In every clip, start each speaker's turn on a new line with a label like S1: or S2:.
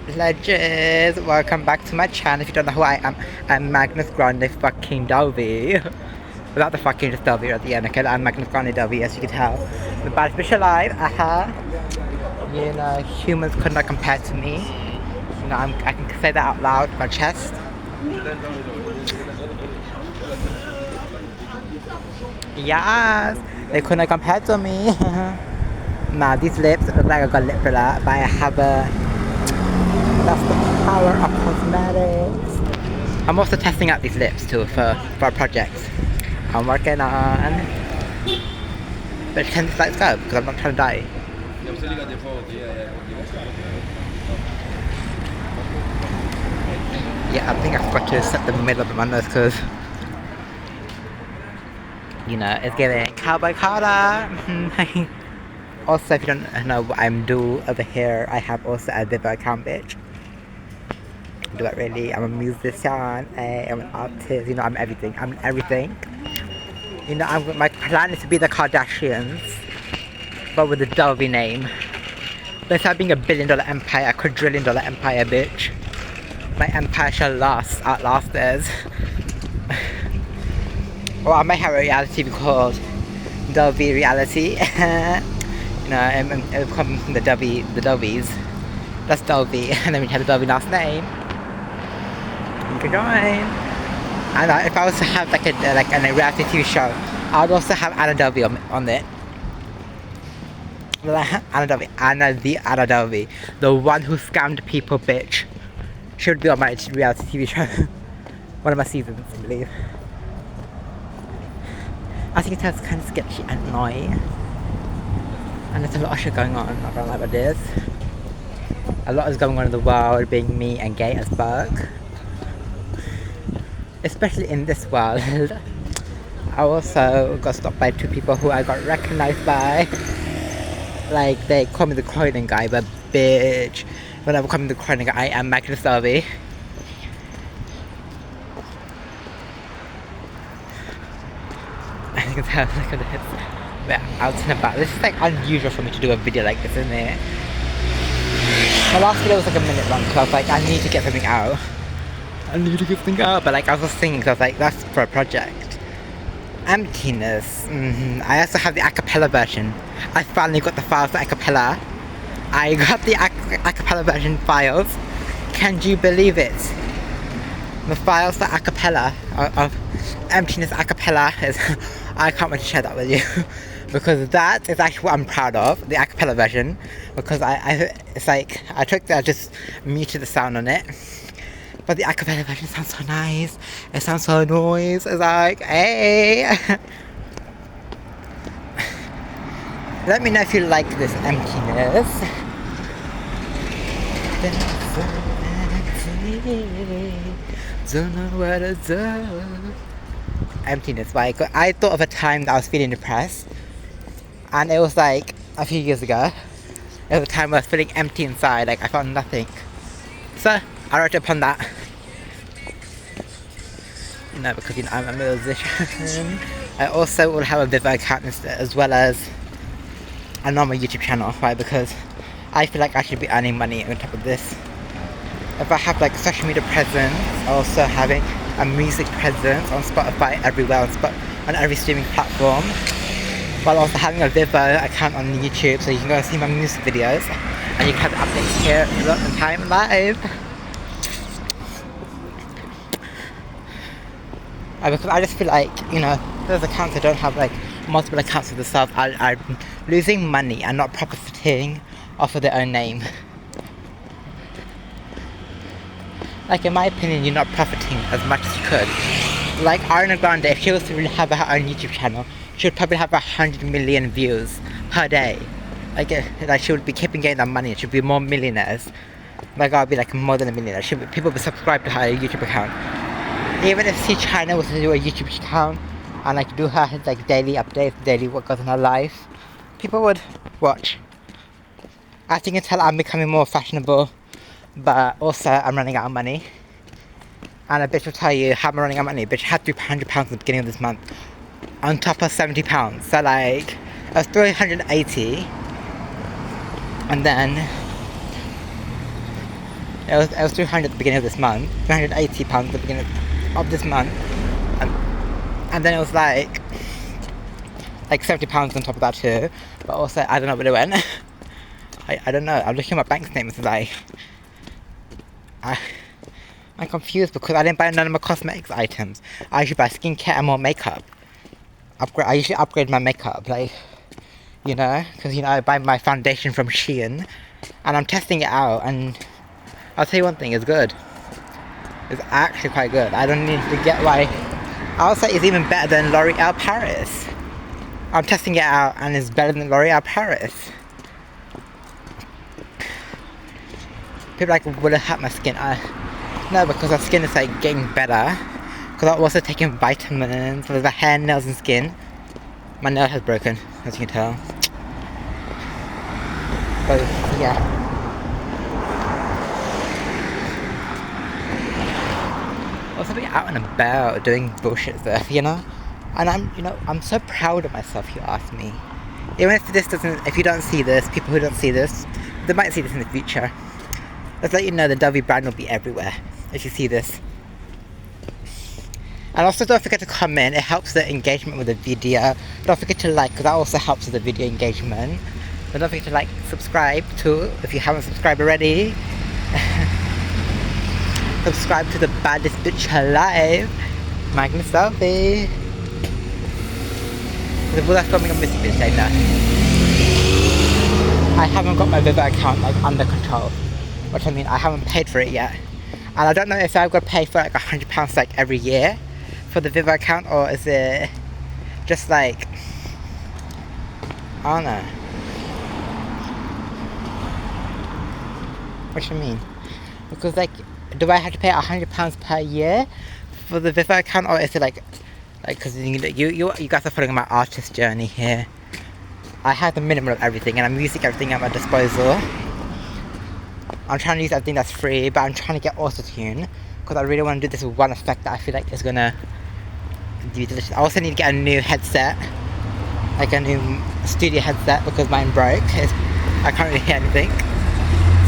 S1: Pledges, welcome back to my channel. If you don't know who I am, I'm Magnus Grande fucking Delvey. Without the fucking just Delvey at the end, okay? I'm Magnus Grande Delvey, as you can tell. The baddest bitch alive, You know, humans could not compare to me. You know, I can say that out loud, my chest. Yes, they could not compare to me. Now, these lips look like I got lip filler, but I have a... That's the power of cosmetics. I'm also testing out these lips too for a project I'm working on. But can these lights go? Because I'm not trying to die. Yeah, I think I forgot to set the middle of my nose because, you know, it's giving cowboy Carter. Also, if you don't know what I'm doing over here, I have also a Vivo account, bitch. Do it really. I'm a musician, I'm an artist, you know, I'm everything. I'm everything. You know, my plan is to be the Kardashians, but with a Delvey name. But instead of being a $1 billion empire, a $1 quadrillion empire, bitch. My empire shall outlast theirs. Or I may have a reality called Delvey Reality. You know, it'll come from the Delveys. That's Delvey, and then we have the Delvey last name. You can join. And if I was to have like a reality TV show, I would also have Anna Delvey on it. Anna Delvey, the one who scammed people, bitch. She would be on my reality TV show. One of my seasons, I believe. As you can tell, it's kind of sketchy and annoying. And there's a lot of shit going on, I'm not gonna lie about this. A lot is going on in the world, being me and gay as fuck. Especially in this world. I also got stopped by 2 people who I got recognized by. Like, they call me the clothing guy, but bitch, when I call me the clothing guy, I am magnusdelvey. As you can tell, look at this. We're out and about. This is like unusual for me to do a video like this, isn't it? My last video was like a minute long, because I was like, I need to get something out. But like, I was just thinking, because I was like, that's for a project. Emptiness. I also have the acapella version. I finally got the files for acapella. I got the acapella version files. Can you believe it? The files for acapella of Emptiness acapella is... I can't wait to share that with you. Because that is actually what I'm proud of, the acapella version. Because it's like, I just muted the sound on it. But the acapella version sounds so nice. It sounds so nice. It's like, hey. Let me know if you like this emptiness. Don't know what to do. Emptiness. Like, I thought of a time that I was feeling depressed. And it was like a few years ago. It was a time where I was feeling empty inside. Like, I felt nothing. So, I wrote upon that. You know, because, you know, I'm a musician. I also will have a Vivo account as well as a normal YouTube channel, right? Because I feel like I should be earning money on top of this. If I have like social media presence, also having a music presence on Spotify everywhere, on every streaming platform, while also having a Vivo account on YouTube, so you can go and see my music videos, and you can have the updates here a lot of time live. Because I just feel like, you know, those accounts that don't have like multiple accounts of themselves are losing money and not profiting off of their own name. Like, in my opinion, you're not profiting as much as you could. Like Ariana Grande, if she was to really have her own YouTube channel, she would probably have 100 million views per day. Like she would be keeping getting that money. She'd be more millionaires. Like, I'd be like more than a millionaire. People would be subscribed to her YouTube account. Even if China was to do a YouTube account and like do her like daily updates, daily what goes on her life, people would watch. I think until I'm becoming more fashionable, but also I'm running out of money. And a bitch will tell you how I'm running out of money. Bitch, I had £300 at the beginning of this month, on top of £70. So like, I was 380, and then It was 300 at the beginning of this month, £380 at the beginning of this month, and then it was like £70 on top of that too. But also, I don't know where it went. I don't know. I'm looking at my bank statements and I'm confused because I didn't buy none of my cosmetics items. I usually buy skincare and more makeup. I usually upgrade my makeup, like, because I buy my foundation from Shein, and I'm testing it out, and I'll tell you one thing, it's good. It's actually quite good. I don't need to get why. I'll say it's even better than L'Oreal Paris. I'm testing it out, and it's better than L'Oreal Paris. People will it hurt my skin? No, because our skin is getting better. Because I'm also taking vitamins for the hair, nails, and skin. My nail has broken, as you can tell. But yeah. Also be out and about doing bullshit stuff, And I'm so proud of myself, if you ask me. Even if you don't see this, people who don't see this, they might see this in the future. Let's let you know the Delvey brand will be everywhere if you see this. And also don't forget to comment, it helps the engagement with the video. Don't forget to like, because that also helps with the video engagement. But don't forget to subscribe too, if you haven't subscribed already. Subscribe to the baddest bitch alive, magnusdelvey. Well, that's filming a missing bitch like that. I haven't got my Viva account under control. Which I mean, I haven't paid for it yet. And I don't know if I've got to pay for £100 every year for the Viva account, or is it just I don't know. What do you mean? Because do I have to pay £100 per year for the Viva account, or is it because you guys are following my artist journey here. I have the minimum of everything, and I'm using everything at my disposal. I'm trying to use everything that's free, but I'm trying to get auto-tune because I really want to do this with one effect that I feel like is gonna be delicious. I also need to get a new headset, a new studio headset, because mine broke. I can't really hear anything,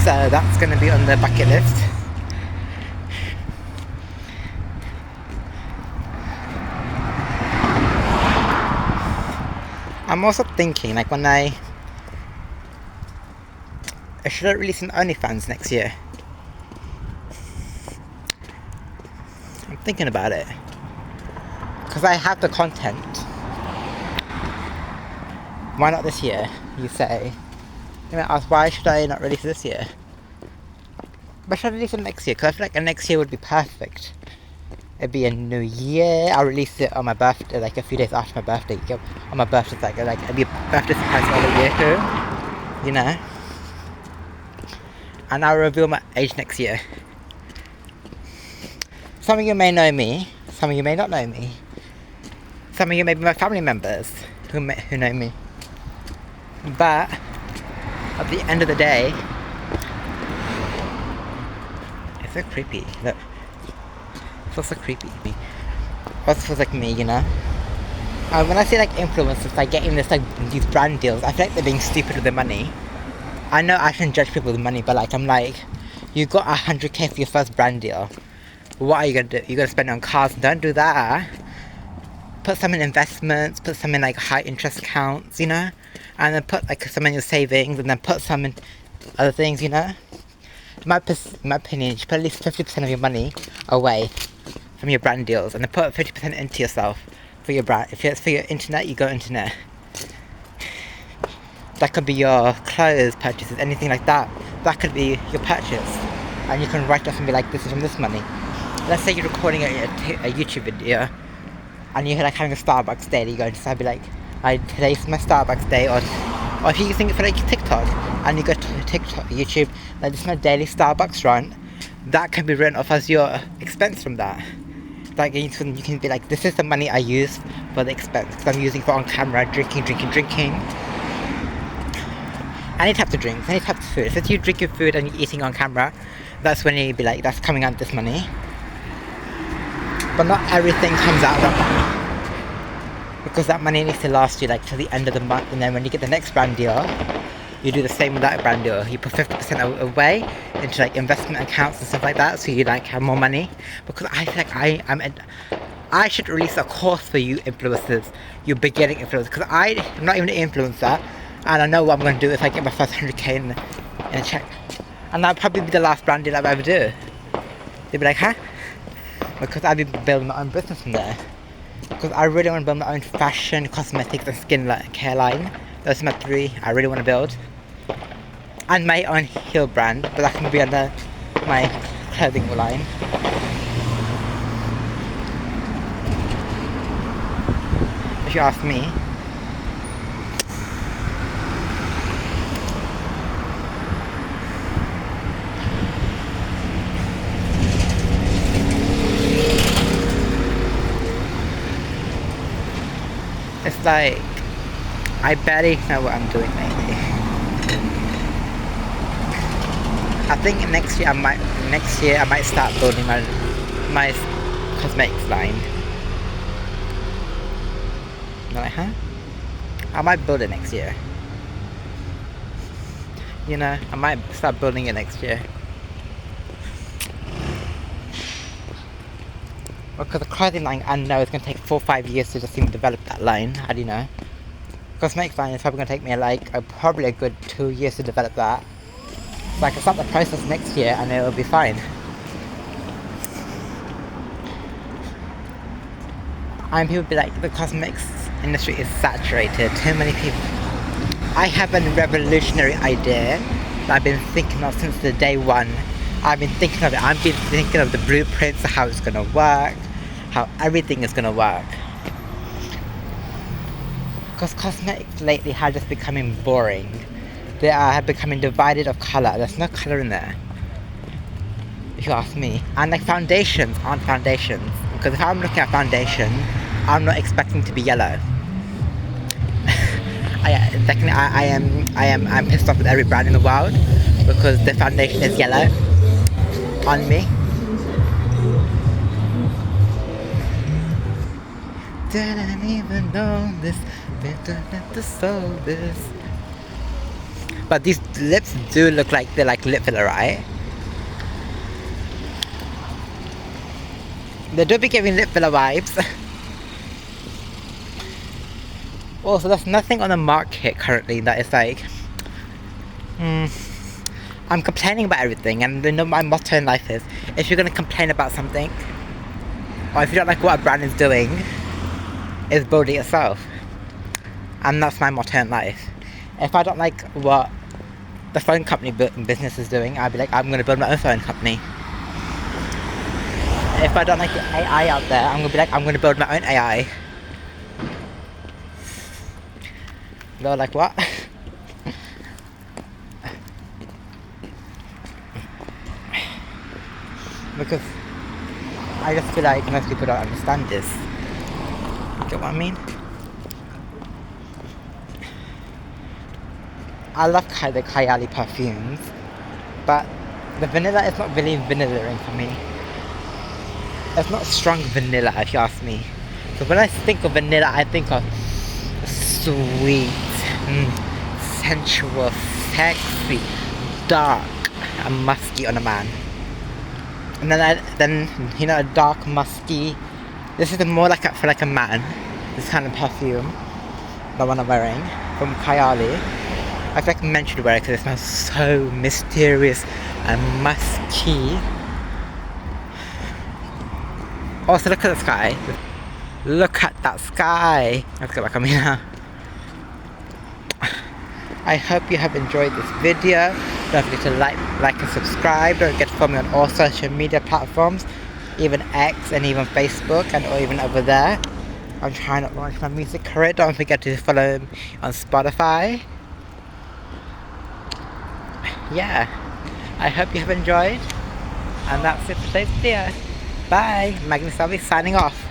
S1: so that's gonna be on the bucket list. I'm also thinking when I should release an OnlyFans next year. I'm thinking about it. Because I have the content. Why not this year, you say? You might ask, why should I not release this year? But should I release it next year? Because I feel like next year would be perfect. It'd be a new year. I'll release it on my birthday, a few days after my birthday. On my birthday, it'd be a birthday surprise all the year too. And I'll reveal my age next year. Some of you may know me, some of you may not know me. Some of you may be my family members who know me. But at the end of the day, it's so creepy. Look, it feels so creepy to me. It also feels like me, When I see influencers getting these brand deals, I feel like they're being stupid with their money. I know I shouldn't judge people with money, but you got 100k for your first brand deal. What are you gonna do? You're gonna spend it on cars? Don't do that. Put some in investments, put some in high interest accounts, and then put some in your savings, and then put some in other things, In my opinion, you should put at least 50% of your money away from your brand deals, and then put 50% into yourself for your brand. If it's for your internet, you go internet. That could be your clothes purchases, anything like that. That could be your purchase. And you can write off and be this is from this money. Let's say you're recording a YouTube video, and you're having a Starbucks day, and you go and decide today's my Starbucks day, or if you're using it for TikTok, and you go to TikTok, YouTube, this is my daily Starbucks run, that can be written off as your expense from that. You can be this is the money I use for the expense, because I'm using for on camera, drinking. Any types of drinks, any types of food. If it's you drinking food and you're eating on camera, that's when you'd be that's coming out of this money. But not everything comes out of that money. Because that money needs to last you till the end of the month, and then when you get the next brand deal, you do the same with that brand deal. You put 50% away into like investment accounts and stuff like that, so you like have more money. Because I feel like I should release a course for you influencers, you beginning influencers, because I'm not even an influencer, and I know what I'm going to do if I get my first 100k in a check. And that'll probably be the last brand deal I'll ever do. They'll be like, huh? Because I'll be building my own business from there. Because I really want to build my own fashion, cosmetics and skin care line. Those are my 3 I really want to build. And my own heel brand, but that can be under my clothing line. If you ask me. It's like, I barely know what I'm doing lately. I think next year I might start building my cosmetics line. I'm like, huh? I might build it next year. You know, I might start building it next year. Because the clothing line, I know it's going to take 4 or 5 years to just even develop that line. How do you know? Cosmetics line is probably going to take me probably a good 2 years to develop that. So I can start the process next year and it'll be fine. And people be like, the cosmetics industry is saturated. Too many people. I have a revolutionary idea that I've been thinking of since the day one. I've been thinking of it. I've been thinking of the blueprints of how it's going to work, how everything is going to work. Because cosmetics lately have just becoming boring. They are becoming divided of colour. There's no colour in there, if you ask me. And like foundations aren't foundations. Because if I'm looking at foundation, I'm not expecting to be yellow. I'm pissed off with every brand in the world because the foundation is yellow on me. Didn't even know this, better than the soul this. But these lips do look like they're like lip filler, right? They do be giving lip filler vibes. Also, there's nothing on the market currently that is like, I'm complaining about everything, and you know my motto in life is, if you're gonna complain about something, or if you don't like what a brand is doing, is build it yourself. And that's my motto in life. If I don't like what the phone company business is doing, I'll be like, I'm gonna build my own phone company. If I don't like the AI out there, I'm gonna be like, I'm gonna build my own AI. They're like, what? Because I just feel like most people don't understand this. You get what I mean? I love the Kylie perfumes, but the vanilla is not really vanilla for me. It's not strong vanilla, if you ask me. So when I think of vanilla, I think of sweet, sensual, sexy, dark, and musky on a man. And then you know, a dark, musky. This is more like for a man. This kind of perfume, the one I'm wearing from Kylie. I feel like men should wear it because it smells so mysterious and musky. Also, look at the sky. Look at that sky. Let's get back on me now. I hope you have enjoyed this video. Don't forget to like and subscribe. Don't forget to follow me on all social media platforms, even X and even Facebook or even over there. I'm trying to launch my music career. Don't forget to follow me on Spotify. Yeah, I hope you have enjoyed, and that's it for today's video. Bye, magnusdelvey signing off.